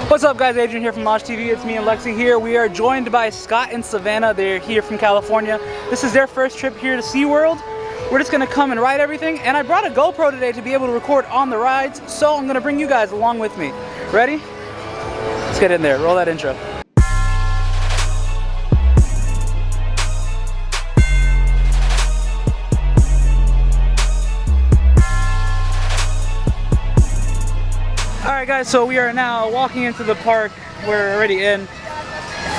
What's up guys, Adrian here from Losh TV. It's me and Lexi here. We are joined by Scott and Savanah. They're here from California. This is their first trip here to Seaworld. We're just gonna come and ride everything, and I brought a GoPro today to be able to record on the rides, so I'm gonna bring you guys along with me. Ready? Let's get in there, roll that intro. Alright guys, so we are now walking into the park. We're already in.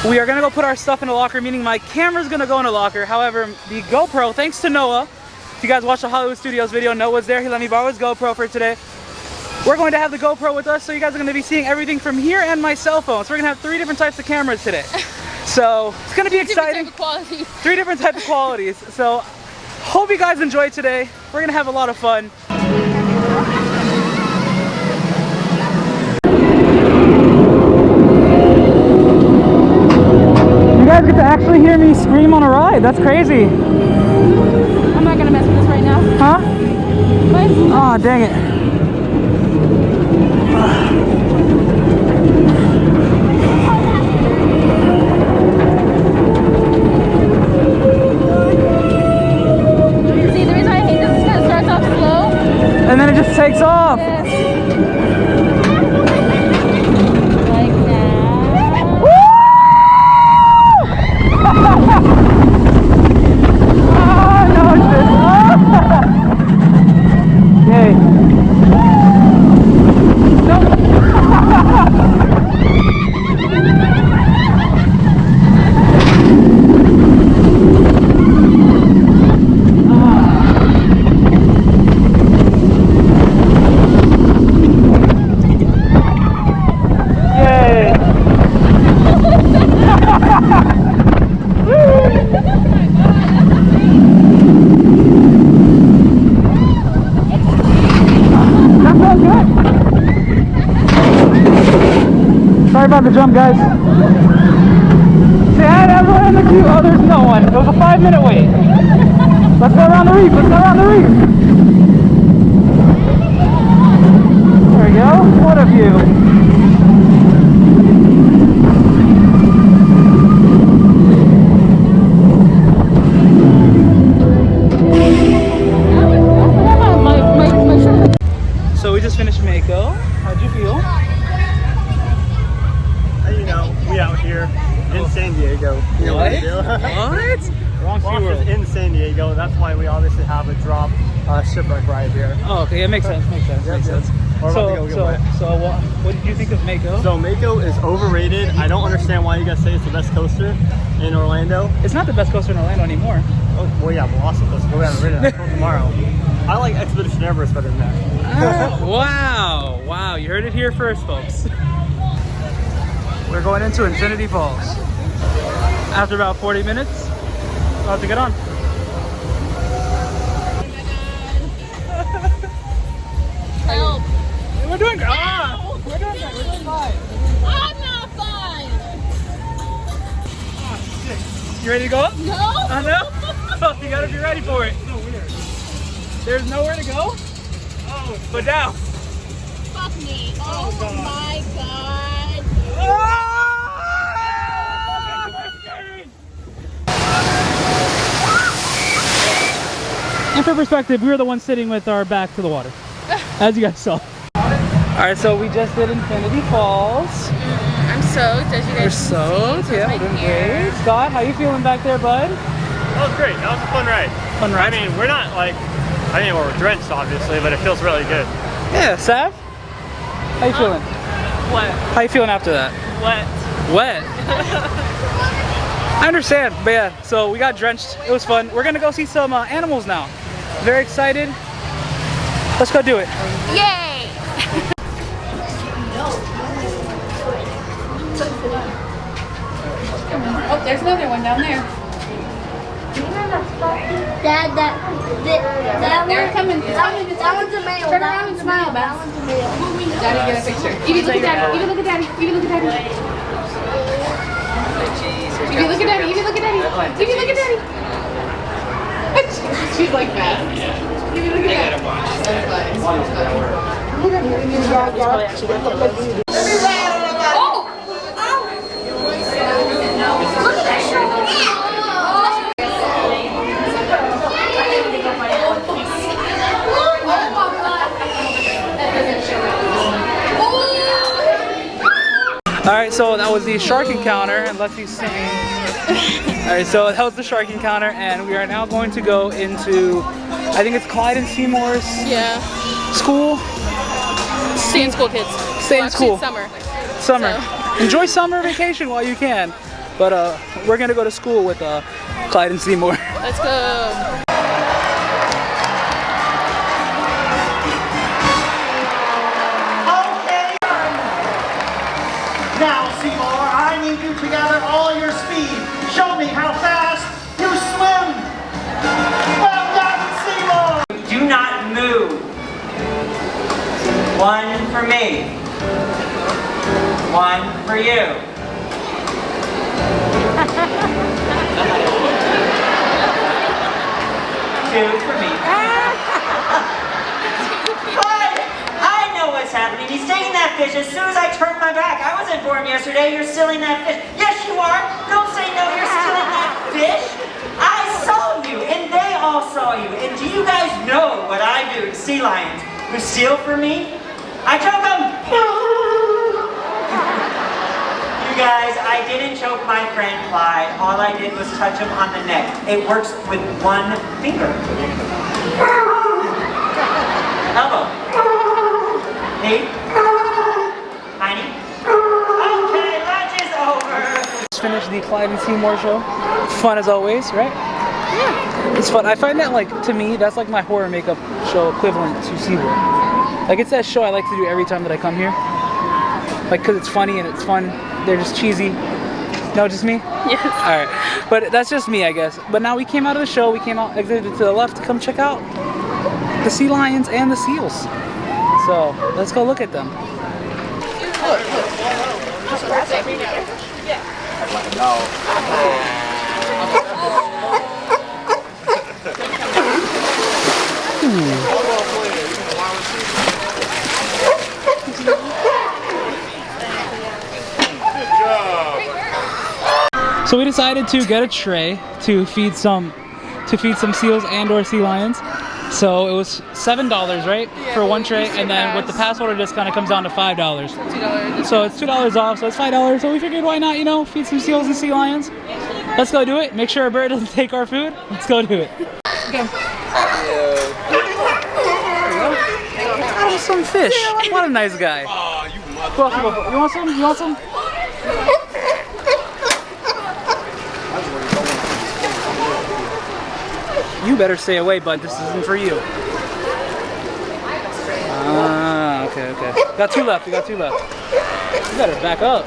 We are gonna go put our stuff in a locker, meaning my camera's gonna go in a locker. However, the GoPro, thanks to Noah, if you guys watched the Hollywood Studios video, Noah's there. He let me borrow his GoPro for today. We're going to have the GoPro with us, so you guys are gonna be seeing everything from here and my cell phone. So we're gonna have 3 different types of cameras today. So it's gonna be exciting. 3 different types of qualities. So hope you guys enjoy today. We're gonna have a lot of fun. You guys get to actually hear me scream on a ride. That's crazy. I'm not gonna mess with this right now. Huh? What? Oh, dang it. See, the reason I hate this is because it starts off slow. And then it just takes off. Yes. Like that. Yay. Sorry about the jump, guys. See, I had everyone in the queue. Oh, there's no one. It was a 5-minute wait. Let's go around the reef. Let's go around the reef. There we go. What a view. So we just finished Mako. How'd you feel? You know, we out here in San Diego. You know what? What? Wrong Losh is in San Diego. That's why we obviously have a drop shipwreck right here. Oh, okay. It makes sense. Makes sense. Yep, Makes yep. sense. We're about to go get wet. So what did you think of Mako? So Mako is overrated. I don't understand why you guys say it's the best coaster in Orlando. It's not the best coaster in Orlando anymore. Oh, well, yeah, well, awesome. Let's go. We haven't ridden it until tomorrow. I like Expedition Everest better than that. Wow. Wow. You heard it here first, folks. We're going into Infinity Falls. After about 40 minutes, we'll have to get on. Help. We're doing good. We're doing good. We're doing fine. I'm not fine. Oh, shit. You ready to go up? No. I know. Oh, you gotta be ready for it. There's nowhere to go? Oh, but down. Fuck me. Oh my god. And for perspective, we were the ones sitting with our back to the water, as you guys saw. Alright, so we just did Infinity Falls. I'm soaked, as you guys We're soaked, yeah, we're doing great. Scott, how you feeling back there, bud? That was great. That was a fun ride. Fun ride? I mean, we're not like, we're drenched obviously, but it feels really good. Yeah, Sav? How you feeling? What? How you feeling after that? What? Wet. I understand, but yeah, so we got drenched. It was fun. We're gonna go see some animals now. Very excited. Let's go do it. Yay! Oh, there's another one down there. Dad, that They're coming. that one's a male. Turn around and smile, That Beth. one's a male. Daddy, get a picture. Evie, look at Daddy. Evie, look at Daddy. Evie, look at Daddy. Evie, look at Daddy. Evie, look at Daddy. Evie, look at Daddy. She's like that. Evie, look at Daddy. That's fine. Oh! Alright, so that was the shark encounter, and let's see sing. Alright, so that was the shark encounter, and we are now going to go into, I think it's Clyde and Seamour's school. Stay in school, kids. Stay in school. It's summer. Summer. So. Enjoy summer vacation while you can. But we're gonna go to school with Clyde and Seamour. Let's go. Now, Seamour, I need you to gather all your speed. Show me how fast you swim. Well done, Seamour. Do not move. One for me. One for you. Two for me. I know what's happening. He's taking that fish as soon as I turn my back. I wasn't for him yesterday. You're stealing that fish. Yes, you are. Don't say no. You're stealing that fish. I saw you, and they all saw you. And do you guys know what I do to sea lions who steal from me? I choke them. You guys, I didn't choke my friend Clyde. All I did was touch him on the neck. It works with one finger. Elbow. Knee. Tiny. Okay, lunch is over. Just finished the Clyde and Seamour show. Fun as always, right? Yeah. It's fun. I find that, like, to me, that's like my horror makeup show equivalent to SeaWorld. Like, it's that show I like to do every time that I come here. Like, because it's funny and it's fun. They're just cheesy. No, just me? Yes. Alright. But that's just me, I guess. But now we came out of the show. We came out, exited to the left to come check out the sea lions and the seals. So, let's go look at them. So we decided to get a tray to feed some seals and or sea lions. So it was $7, right, for one tray, and then with the pass holder discount it comes down to $5. $2. So it's $2 off, so it's $5. So we figured why not, you know, feed some seals and sea lions. Let's go do it. Make sure a bird doesn't take our food. Let's go do it. Okay. Oh, some fish. What a nice guy. Who else you go for? You want some? You want some? You better stay away, bud. This isn't for you. Ah, okay. Got two left. We got two left. You better back up.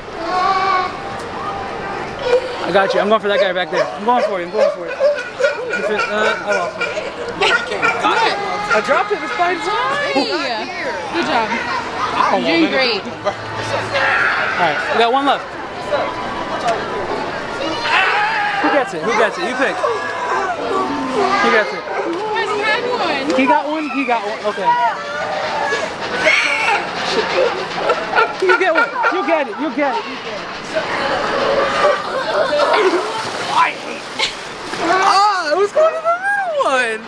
I got you. I'm going for that guy back there. I'm going for you. You fit, I lost it. I dropped it. It's fine. Good job. You're doing great. Alright, we got one left. Who gets it? You pick. Who gets it? He got one? He got one. Okay. You get one. You get it. I hate it. Ah, it was going to the middle one.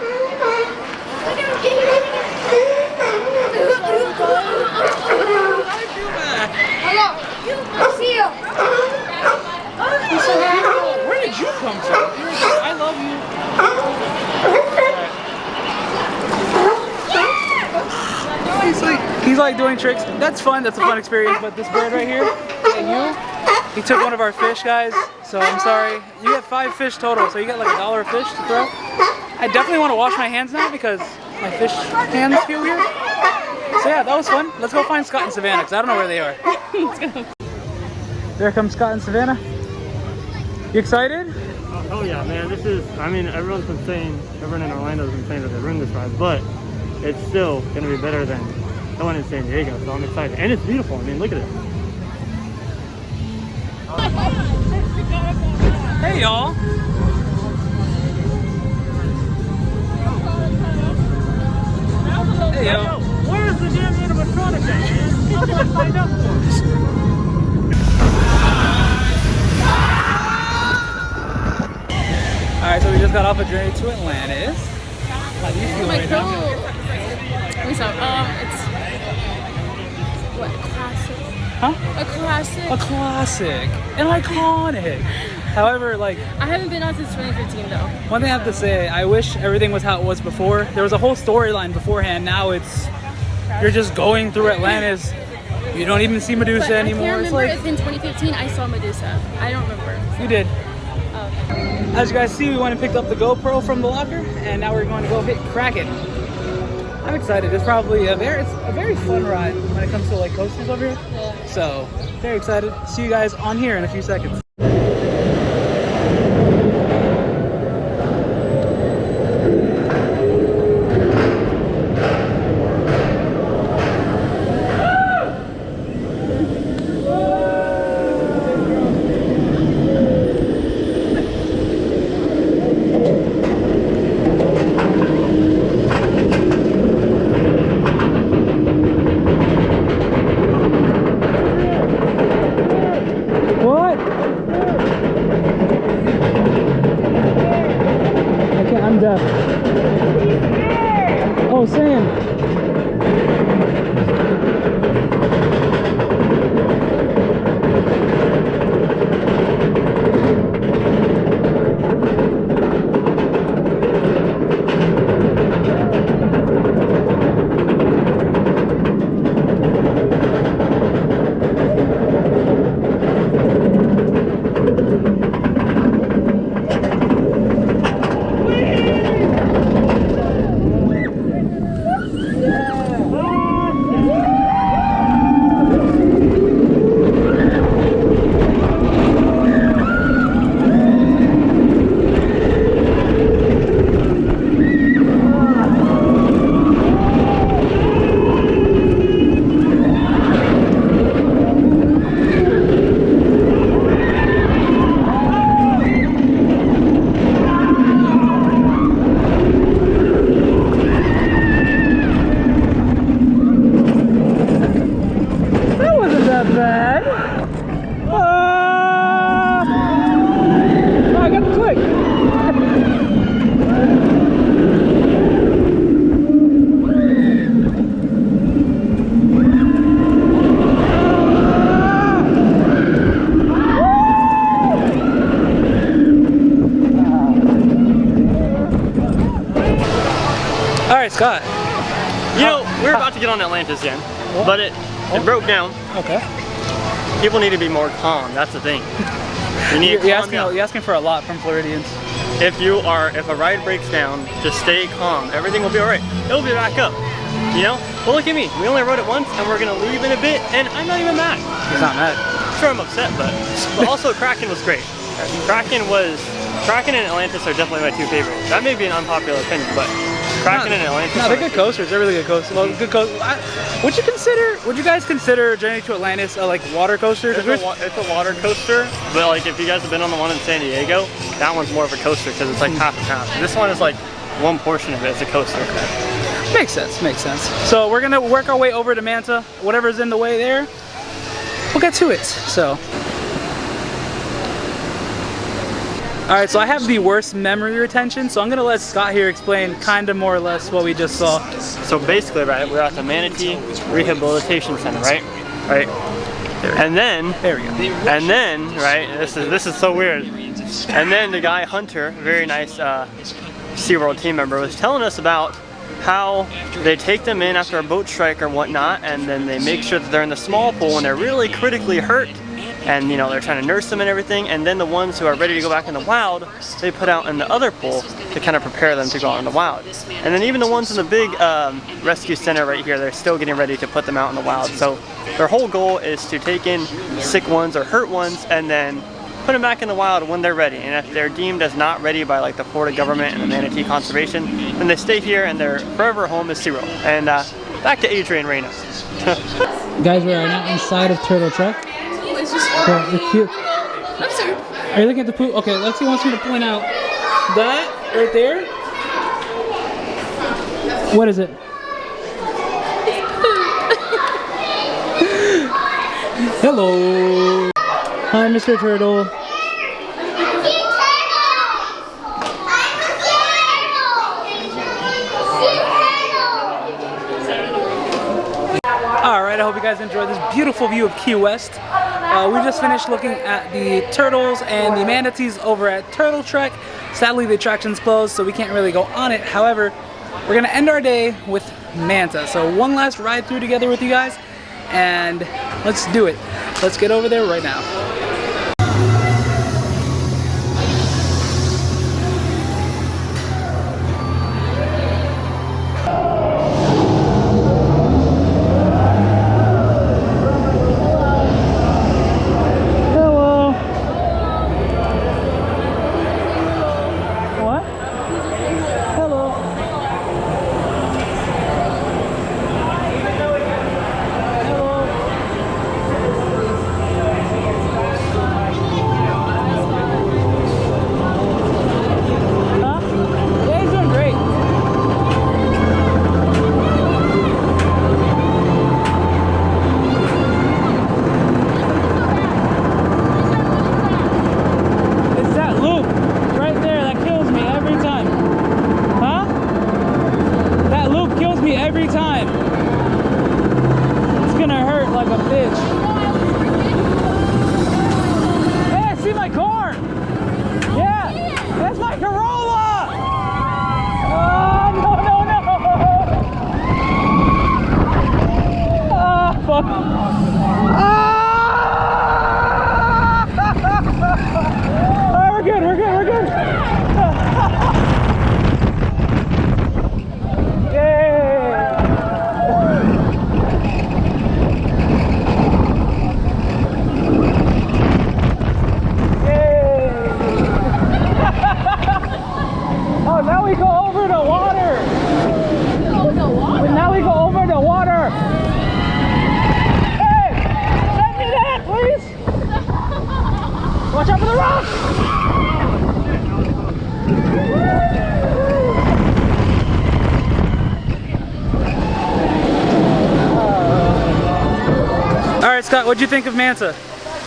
Where did you come from? I love you. He's like doing tricks. That's fun. That's a fun experience. But this bird right here, he took one of our fish, guys. So I'm sorry. You get 5 fish total. So you get like $1 a fish to throw. I definitely want to wash my hands now because my fish hands feel weird. So yeah, that was fun. Let's go find Scott and Savanah because I don't know where they are. Let's go. There comes Scott and Savanah. You excited? Oh yeah, man, this is, I mean, everyone in Orlando has been saying that they ruined this ride, but it's still going to be better than the one in San Diego, so I'm excited. And it's beautiful, I mean, look at it. Hey y'all. Hey yo. Where's the damn animatronic at, man? I'm going to find out for it. Alright, so we just got off a journey to Atlantis. How do you feel right now? It's what, classic? Huh? Huh? A classic. A classic. An iconic. However, like, I haven't been on since 2015 though. one thing I have to say, I wish everything was how it was before. There was a whole storyline beforehand. Now it's, you're just going through Atlantis. You don't even see Medusa But anymore. I can't It's remember like, if in 2015 I saw Medusa. I don't remember. you did. Oh. As you guys see, we went and picked up the GoPro from the locker, and now we're going to go hit Kraken. I'm excited. It's probably a very fun ride when it comes to like coasters over here. Yeah. So, very excited. See you guys on here in a few seconds. What? I'm deaf. Oh, Sam. Alright, Scott. You know, we're about to get on Atlantis again, but it broke down. Okay. People need to be more calm. That's the thing. You need to calm down. You're asking for a lot from Floridians. If a ride breaks down, just stay calm. Everything will be all right. It'll be back up. You know? Well, look at me. We only rode it once, and we're gonna leave in a bit, and I'm not even mad. He's not mad. Sure, I'm upset, but also Kraken was great. Kraken and Atlantis are definitely my two favorites. That may be an unpopular opinion, but Kraken and Atlantis. No, they're good coasters. They're really good coasters. Well, good coasters. Would you guys consider Journey to Atlantis a like water coaster? It's a water coaster, but like if you guys have been on the one in San Diego, that one's more of a coaster because it's like half and half. This one is like one portion of it is a coaster. Makes sense. Makes sense. So we're gonna work our way over to Manta. Whatever's in the way there, we'll get to it. So. Alright, so I have the worst memory retention, so I'm going to let Scott here explain kind of more or less what we just saw. So basically, right, we're at the Manatee Rehabilitation Center, right? Right. And then, there we go. And then, right, this is so weird. And then the guy Hunter, very nice SeaWorld team member, was telling us about how they take them in after a boat strike or whatnot, and then they make sure that they're in the small pool when they're really critically hurt. And you know, they're trying to nurse them and everything, and then the ones who are ready to go back in the wild, they put out in the other pool to kind of prepare them to go out in the wild. And then even the ones in the big rescue center right here, they're still getting ready to put them out in the wild. So their whole goal is to take in sick ones or hurt ones and then put them back in the wild when they're ready. And if they're deemed as not ready by like the Florida government and the Manatee Conservation, then they stay here and their forever home is SeaWorld. And back to Adrian Reyna. Guys, we are now inside of Turtle Truck. The cute. I'm sorry. Are you looking at the poop? Okay, Lexi wants me to point out that right there. What is it? Hello. Hi, Mr. Turtle. All right, I hope you guys enjoyed this beautiful view of Key West. We just finished looking at the turtles and the manatees over at Turtle Trek. Sadly, the attraction's closed, so we can't really go on it. However, we're gonna end our day with Manta. So one last ride through together with you guys, and let's do it. Let's get over there right now. Every time. It's gonna hurt like a bitch. Hey, I see my car! Yeah! That's my Corolla! Oh, no, no, no! Ah, fuck. Ah! Alright, we're good, we're good, we're good. Now we go over the water. Oh, the water. Now we go over the water. Hey, send me that, please. Watch out for the rocks. All right, Scott, what'd you think of Manta?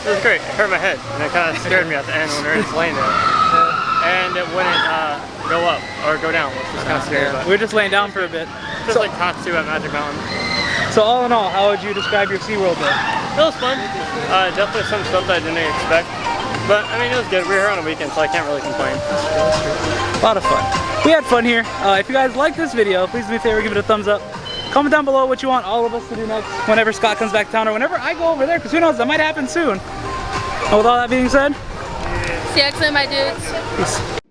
It was great. It hurt my head, and it kind of scared me at the end when we were just laying there. And it wouldn't go up or go down, which was kind of scary. But we were just laying down for a bit. Just like top 2 at Magic Mountain. So all in all, how would you describe your SeaWorld day? It was fun. Definitely some stuff that I didn't expect. But I mean, it was good. We were here on a weekend, so I can't really complain. A lot of fun. We had fun here. If you guys like this video, please do me a favor, give it a thumbs up. Comment down below what you want all of us to do next whenever Scott comes back to town or whenever I go over there, because who knows, that might happen soon. And with all that being said, See you next time, my dudes. peace.